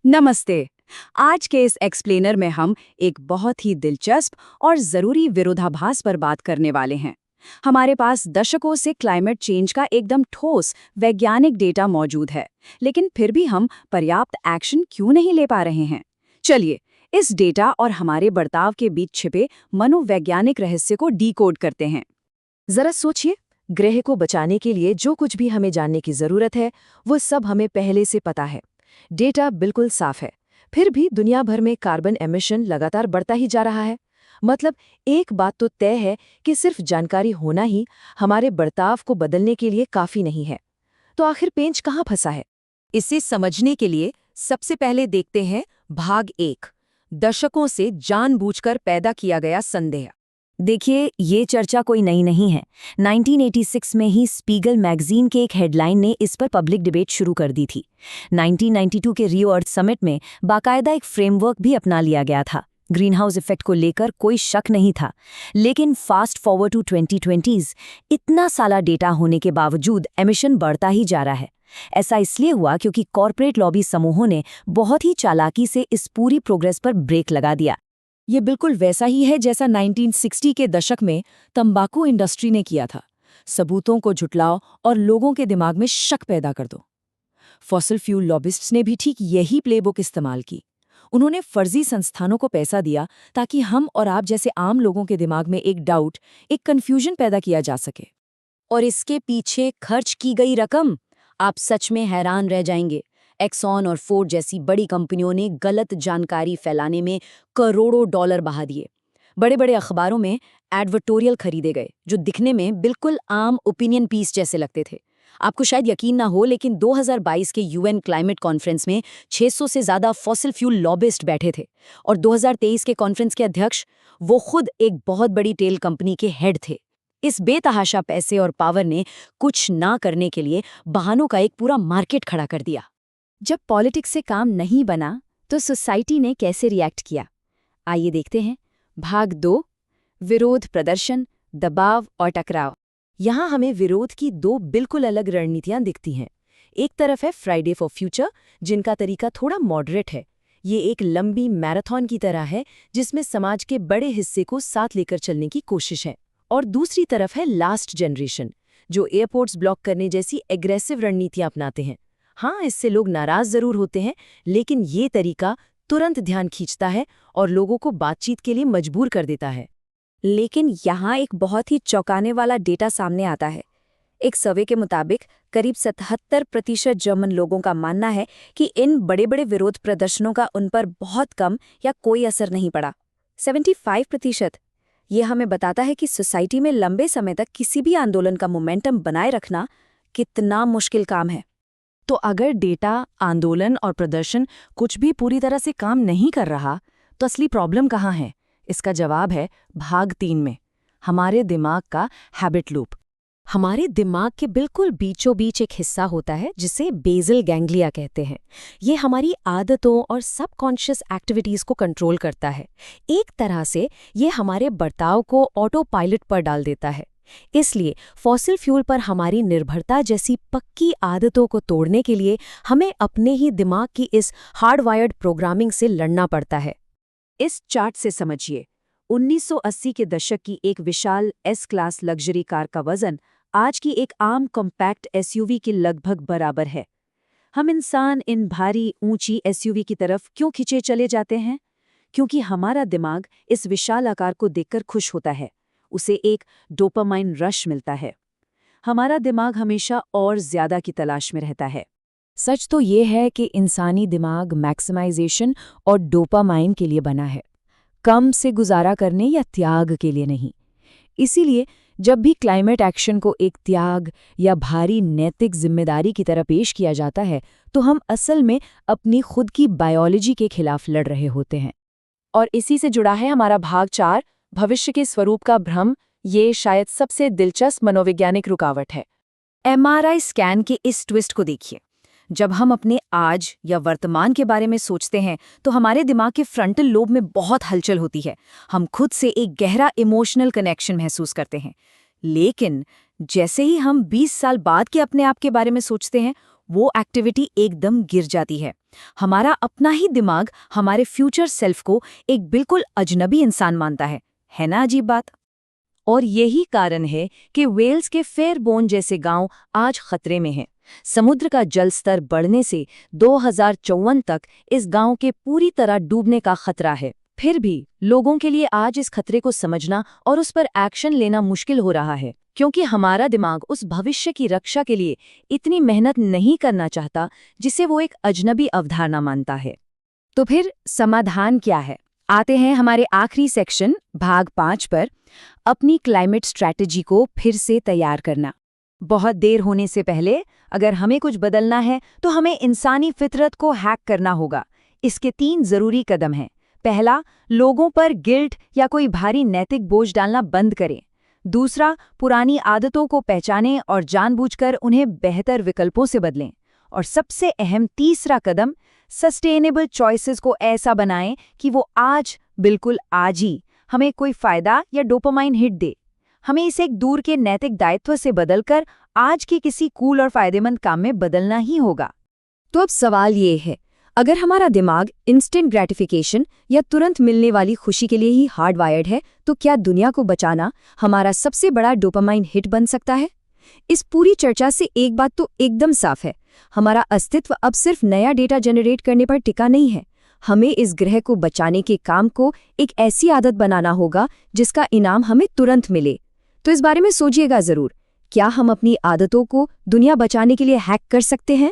नमस्ते। आज के इस एक्सप्लेनर में हम एक बहुत ही दिलचस्प और ज़रूरी विरोधाभास पर बात करने वाले हैं। हमारे पास दशकों से क्लाइमेट चेंज का एकदम ठोस वैज्ञानिक डेटा मौजूद है, लेकिन फिर भी हम पर्याप्त एक्शन क्यों नहीं ले पा रहे हैं? चलिए, इस डेटा और हमारे बर्ताव के बीच छिपे मनोवैज्ञानिक रहस्य को डीकोड करते हैं। जरा सोचिए, ग्रह को बचाने के लिए जो कुछ भी हमें जानने की जरूरत है, वो सब हमें पहले से पता है। डेटा बिल्कुल साफ है। फिर भी दुनिया भर में कार्बन एमिशन लगातार बढ़ता ही जा रहा है। मतलब एक बात तो तय है कि सिर्फ जानकारी होना ही हमारे बर्ताव को बदलने के लिए काफी नहीं है। तो आखिर पेंच कहाँ फंसा है? इसे समझने के लिए सबसे पहले देखते हैं भाग 1, दशकों से जानबूझकर पैदा किया गया संदेह। देखिए, ये चर्चा कोई नई नहीं है। 1986 में ही स्पीगल मैगजीन के एक हेडलाइन ने इस पर पब्लिक डिबेट शुरू कर दी थी। 1992 के रियो अर्थ समिट में बाकायदा एक फ्रेमवर्क भी अपना लिया गया था। ग्रीन हाउस इफेक्ट को लेकर कोई शक नहीं था। लेकिन फास्ट फॉरवर्ड टू 2020s, इतना साला डेटा होने के बावजूद एमिशन बढ़ता ही जा रहा है। ऐसा इसलिए हुआ क्योंकि कॉर्पोरेट लॉबी समूहों ने बहुत ही चालाकी से इस पूरी प्रोग्रेस पर ब्रेक लगा दिया। ये बिल्कुल वैसा ही है जैसा 1960 के दशक में तंबाकू इंडस्ट्री ने किया था। सबूतों को झुटलाओ और लोगों के दिमाग में शक पैदा कर दो। फॉसिल फ्यूल लॉबिस्ट्स ने भी ठीक यही प्लेबुक इस्तेमाल की। उन्होंने फर्जी संस्थानों को पैसा दिया ताकि हम और आप जैसे आम लोगों के दिमाग में एक डाउट, एक कन्फ्यूजन पैदा किया जा सके। और इसके पीछे खर्च की गई रकम, आप सच में हैरान रह जाएंगे। एक्सॉन और फोर्ड जैसी बड़ी कंपनियों ने गलत जानकारी फैलाने में करोड़ों डॉलर बहा दिए। बड़े बड़े अखबारों में एडवर्टोरियल खरीदे गए जो दिखने में बिल्कुल आम ओपिनियन पीस जैसे लगते थे। आपको शायद यकीन ना हो, लेकिन 2022 के यूएन क्लाइमेट कॉन्फ्रेंस में 600 से ज़्यादा फॉसिल फ्यूल लॉबिस्ट बैठे थे, और 2023 के कॉन्फ्रेंस के अध्यक्ष वो खुद एक बहुत बड़ी तेल कंपनी के हेड थे। इस बेतहाशा पैसे और पावर ने कुछ ना करने के लिए बहानों का एक पूरा मार्केट खड़ा कर दिया। जब पॉलिटिक्स से काम नहीं बना तो सोसाइटी ने कैसे रिएक्ट किया? आइए देखते हैं। भाग 2, विरोध प्रदर्शन, दबाव और टकराव। यहाँ हमें विरोध की दो बिल्कुल अलग रणनीतियां दिखती हैं। एक तरफ है फ्राइडे फॉर फ्यूचर, जिनका तरीका थोड़ा मॉडरेट है। ये एक लंबी मैराथन की तरह है जिसमें समाज के बड़े हिस्से को साथ लेकर चलने की कोशिश है। और दूसरी तरफ है लास्ट जनरेशन, जो एयरपोर्ट्स ब्लॉक करने जैसी एग्रेसिव रणनीतियां अपनाते हैं। हाँ, इससे लोग नाराज जरूर होते हैं, लेकिन ये तरीका तुरंत ध्यान खींचता है और लोगों को बातचीत के लिए मजबूर कर देता है। लेकिन यहाँ एक बहुत ही चौंकाने वाला डेटा सामने आता है। एक सर्वे के मुताबिक करीब 77% जर्मन लोगों का मानना है कि इन बड़े बड़े विरोध प्रदर्शनों का उन पर बहुत कम या कोई असर नहीं पड़ा। 75%। ये हमें बताता है कि सोसाइटी में लंबे समय तक किसी भी आंदोलन का मोमेंटम बनाए रखना कितना मुश्किल काम है। तो अगर डेटा, आंदोलन और प्रदर्शन कुछ भी पूरी तरह से काम नहीं कर रहा, तो असली प्रॉब्लम कहाँ है? इसका जवाब है भाग 3 में, हमारे दिमाग का हैबिट लूप। हमारे दिमाग के बिल्कुल बीचों बीच एक हिस्सा होता है जिसे बेसल गैंग्लिया कहते हैं। ये हमारी आदतों और सबकॉन्शियस एक्टिविटीज को कंट्रोल करता है। एक तरह से ये हमारे बर्ताव को ऑटो पायलट पर डाल देता है। इसलिए फॉसिल फ्यूल पर हमारी निर्भरता जैसी पक्की आदतों को तोड़ने के लिए हमें अपने ही दिमाग की इस हार्डवायर्ड प्रोग्रामिंग से लड़ना पड़ता है। इस चार्ट से समझिए, 1980 के दशक की एक विशाल एस क्लास लग्जरी कार का वजन आज की एक आम कॉम्पैक्ट एसयूवी के लगभग बराबर है। हम इंसान इन भारी ऊंची एसयूवी की तरफ क्यों खिंचे चले जाते हैं? क्योंकि हमारा दिमाग इस विशाल आकार को देखकर खुश होता है। उसे एक डोपामाइन रश मिलता है। हमारा दिमाग हमेशा और ज्यादा की तलाश में रहता है। सच तो ये है कि इंसानी दिमाग मैक्सिमाइजेशन और डोपामाइन के लिए बना है, कम से गुजारा करने या त्याग के लिए नहीं। इसीलिए जब भी क्लाइमेट एक्शन को एक त्याग या भारी नैतिक जिम्मेदारी की तरह पेश किया जाता है, तो हम असल में अपनी खुद की बायोलॉजी के खिलाफ लड़ रहे होते हैं। और इसी से जुड़ा है हमारा भाग 4, भविष्य के स्वरूप का भ्रम। ये शायद सबसे दिलचस्प मनोवैज्ञानिक रुकावट है। एमआरआई स्कैन के इस ट्विस्ट को देखिए। जब हम अपने आज या वर्तमान के बारे में सोचते हैं तो हमारे दिमाग के फ्रंटल लोब में बहुत हलचल होती है। हम खुद से एक गहरा इमोशनल कनेक्शन महसूस करते हैं। लेकिन जैसे ही हम 20 साल बाद के अपने आप के बारे में सोचते हैं, वो एक्टिविटी एकदम गिर जाती है। हमारा अपना ही दिमाग हमारे फ्यूचर सेल्फ को एक बिल्कुल अजनबी इंसान मानता है ना अजीब बात? और यही कारण है कि वेल्स के फेयरबोर्न जैसे गांव आज खतरे में हैं। समुद्र का जल स्तर बढ़ने से 2054 तक इस गांव के पूरी तरह डूबने का खतरा है। फिर भी लोगों के लिए आज इस खतरे को समझना और उस पर एक्शन लेना मुश्किल हो रहा है, क्योंकि हमारा दिमाग उस भविष्य की रक्षा के लिए इतनी मेहनत नहीं करना चाहता जिसे वो एक अजनबी अवधारणा मानता है। तो फिर समाधान क्या है? आते हैं हमारे आखिरी सेक्शन भाग 5 पर, अपनी क्लाइमेट स्ट्रैटेजी को फिर से तैयार करना। बहुत देर होने से पहले अगर हमें कुछ बदलना है तो हमें इंसानी फितरत को हैक करना होगा। इसके 3 जरूरी कदम हैं। पहला, लोगों पर गिल्ट या कोई भारी नैतिक बोझ डालना बंद करें। दूसरा, पुरानी आदतों को पहचानें और जानबूझकर उन्हें बेहतर विकल्पों से बदलें। और सबसे अहम तीसरा कदम, सस्टेनेबल चॉइसेस को ऐसा बनाएं कि वो आज, बिल्कुल आज ही, हमें कोई फायदा या डोपामाइन हिट दे। हमें इसे एक दूर के नैतिक दायित्व से बदलकर आज के किसी कूल और फायदेमंद काम में बदलना ही होगा। तो अब सवाल ये है, अगर हमारा दिमाग इंस्टेंट ग्रेटिफिकेशन या तुरंत मिलने वाली खुशी के लिए ही हार्डवायर्ड है, तो क्या दुनिया को बचाना हमारा सबसे बड़ा डोपामाइन हिट बन सकता है? इस पूरी चर्चा से एक बात तो एकदम साफ है, हमारा अस्तित्व अब सिर्फ नया डेटा जनरेट करने पर टिका नहीं है। हमें इस ग्रह को बचाने के काम को एक ऐसी आदत बनाना होगा जिसका इनाम हमें तुरंत मिले। तो इस बारे में सोचिएगा जरूर, क्या हम अपनी आदतों को दुनिया बचाने के लिए हैक कर सकते हैं?